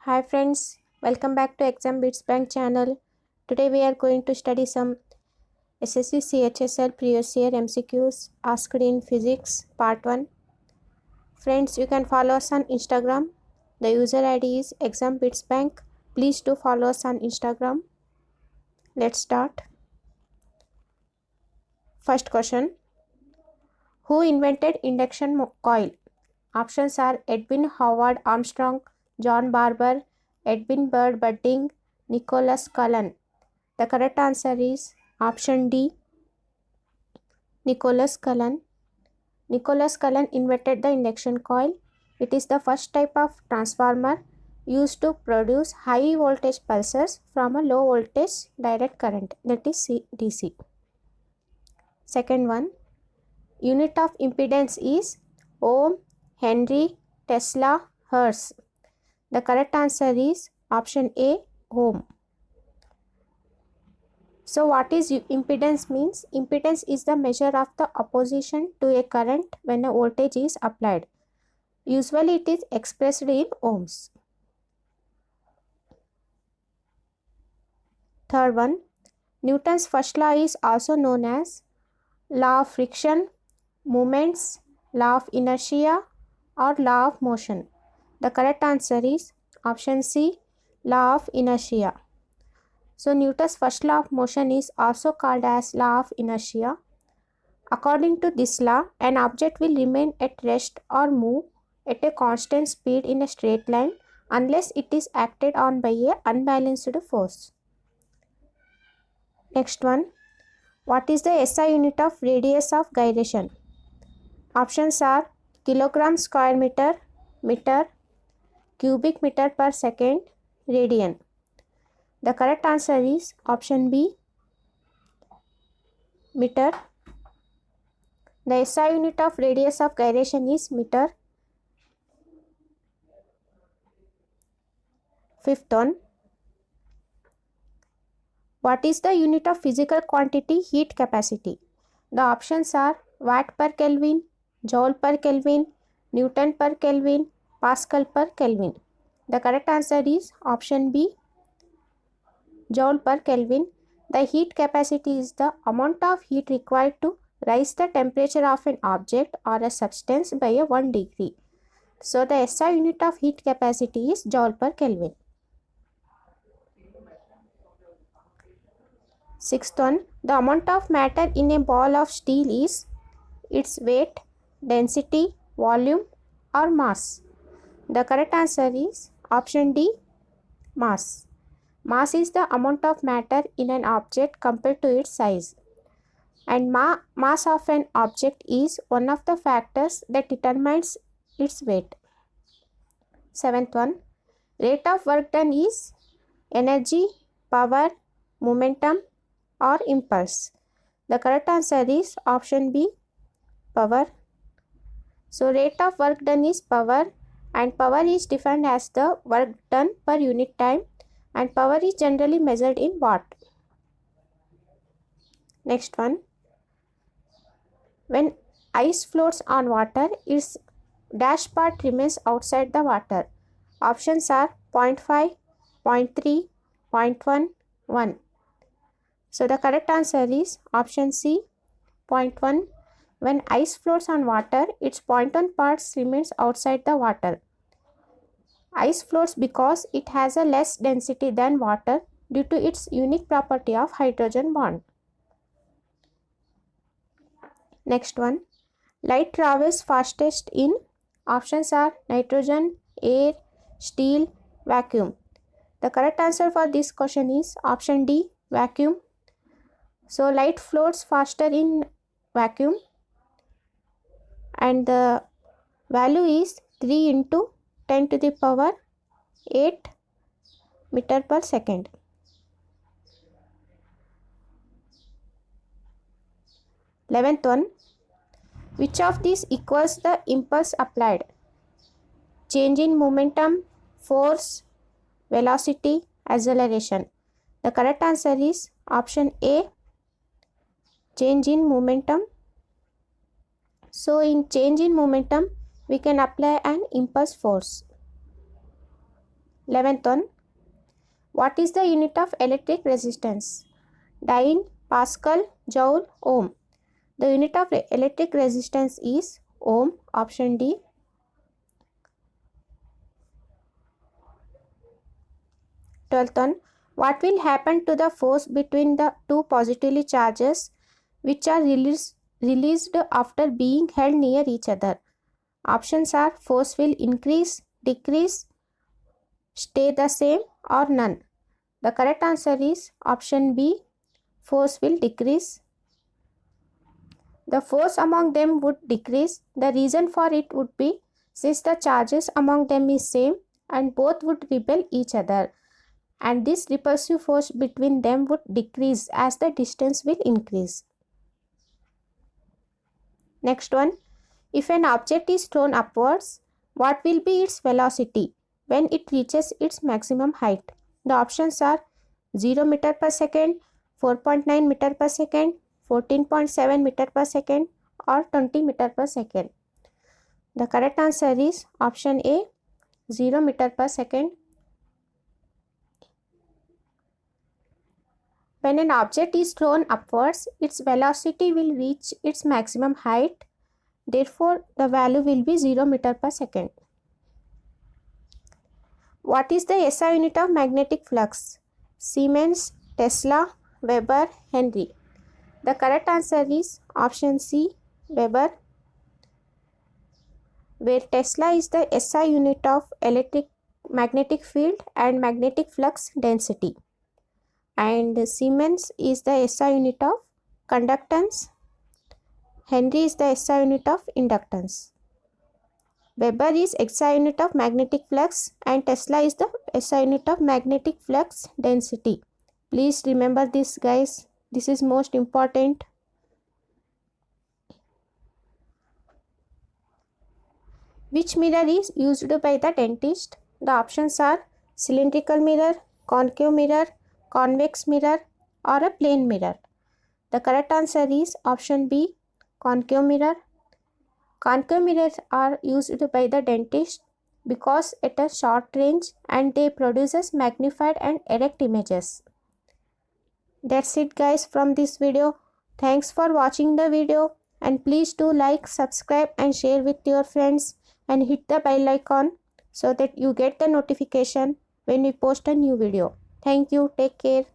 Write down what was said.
Hi friends, welcome back to Exam Bits Bank channel. Today we are going to study some SSC CHSL previous year MCQs asked in physics part 1. Friends, you can follow us on Instagram. The user ID is Exam Bits Bank. Please do follow us on Instagram. Let's start. First question. Who invented induction coil? Options are Edwin Howard Armstrong, John Barber, Edwin Bird Budding, Nicholas Cullen. The correct answer is option D, Nicholas Cullen. Nicholas Cullen invented the induction coil. It is the first type of transformer used to produce high voltage pulses from a low voltage direct current, that is DC. Second one, unit of impedance is ohm, Henry, Tesla, Hertz. The correct answer is option A, ohm. So what is impedance means? Impedance is the measure of the opposition to a current when a voltage is applied. Usually it is expressed in ohms. Third one, Newton's first law is also known as law of friction, moments, law of inertia or law of motion. The correct answer is option C, law of inertia. So Newton's first law of motion is also called as law of inertia. According to this law, an object will remain at rest or move at a constant speed in a straight line unless it is acted on by a unbalanced force. Next one, what is the SI unit of radius of gyration? Options are kilogram square meter, meter, cubic meter per second, radian. The correct answer is option B, meter. The SI unit of radius of gyration is meter. Fifth one, what is the unit of physical quantity heat capacity? The options are watt per Kelvin, joule per Kelvin, Newton per Kelvin, Pascal per Kelvin. The correct answer is option B, joule per Kelvin. The heat capacity is the amount of heat required to rise the temperature of an object or a substance by a 1 degree. So the SI unit of heat capacity is joule per Kelvin. Sixth one, the amount of matter in a ball of steel is its weight, density, volume or mass. The correct answer is option D, mass. Mass is the amount of matter in an object compared to its size. And mass of an object is one of the factors that determines its weight. Seventh one, rate of work done is energy, power, momentum or impulse. The correct answer is option B, power. So rate of work done is power, and power is defined as the work done per unit time, and power is generally measured in watt. Next one, when ice floats on water, its dash part remains outside the water. Options are 0.5, 0.3, 0.1, 1. So the correct answer is option C, 0.1. When ice floats on water, its 0.1 parts remains outside the water. Ice floats because it has a less density than water due to its unique property of hydrogen bond. Next one, light travels fastest in, options are nitrogen, air, steel, vacuum. The correct answer for this question is option D, vacuum. So light floats faster in vacuum and the value is 3 into 10 to the power 8 meter per second. Eleventh one, which of these equals the impulse applied? Change in momentum, force, velocity, acceleration. The correct answer is option A, change in momentum. So in change in momentum, we can apply an impulse force. 11th one. What is the unit of electric resistance? Dine, Pascal, Joule, Ohm. The unit of electric resistance is Ohm. Option D. 12th one. What will happen to the force between the two positively charges which are released after being held near each other? Options are force will increase, decrease, stay the same, or none. The correct answer is option B, force will decrease. The force among them would decrease. The reason for it would be since the charges among them is same and both would repel each other, and this repulsive force between them would decrease as the distance will increase. Next one. If an object is thrown upwards, what will be its velocity when it reaches its maximum height? The options are 0 meter per second, 4.9 meter per second, 14.7 meter per second, or 20 meter per second. The correct answer is option A, 0 meter per second. When an object is thrown upwards, its velocity will reach its maximum height. Therefore, the value will be 0 meter per second. What is the SI unit of magnetic flux? Siemens, Tesla, Weber, Henry. The correct answer is option C, Weber, where Tesla is the SI unit of magnetic field and magnetic flux density, and Siemens is the SI unit of conductance. Henry is the SI unit of inductance. Weber is SI unit of magnetic flux and Tesla is the SI unit of magnetic flux density. Please remember this, guys. This is most important. Which mirror is used by the dentist? The options are cylindrical mirror, concave mirror, convex mirror, or a plane mirror. The correct answer is option B, concave mirror. Concave mirrors are used by the dentist because at a short range and they produces magnified and erect images. That's it, guys, from this video. Thanks for watching the video, and please do like, subscribe and share with your friends and hit the bell icon so that you get the notification when we post a new video. Thank you. Take care.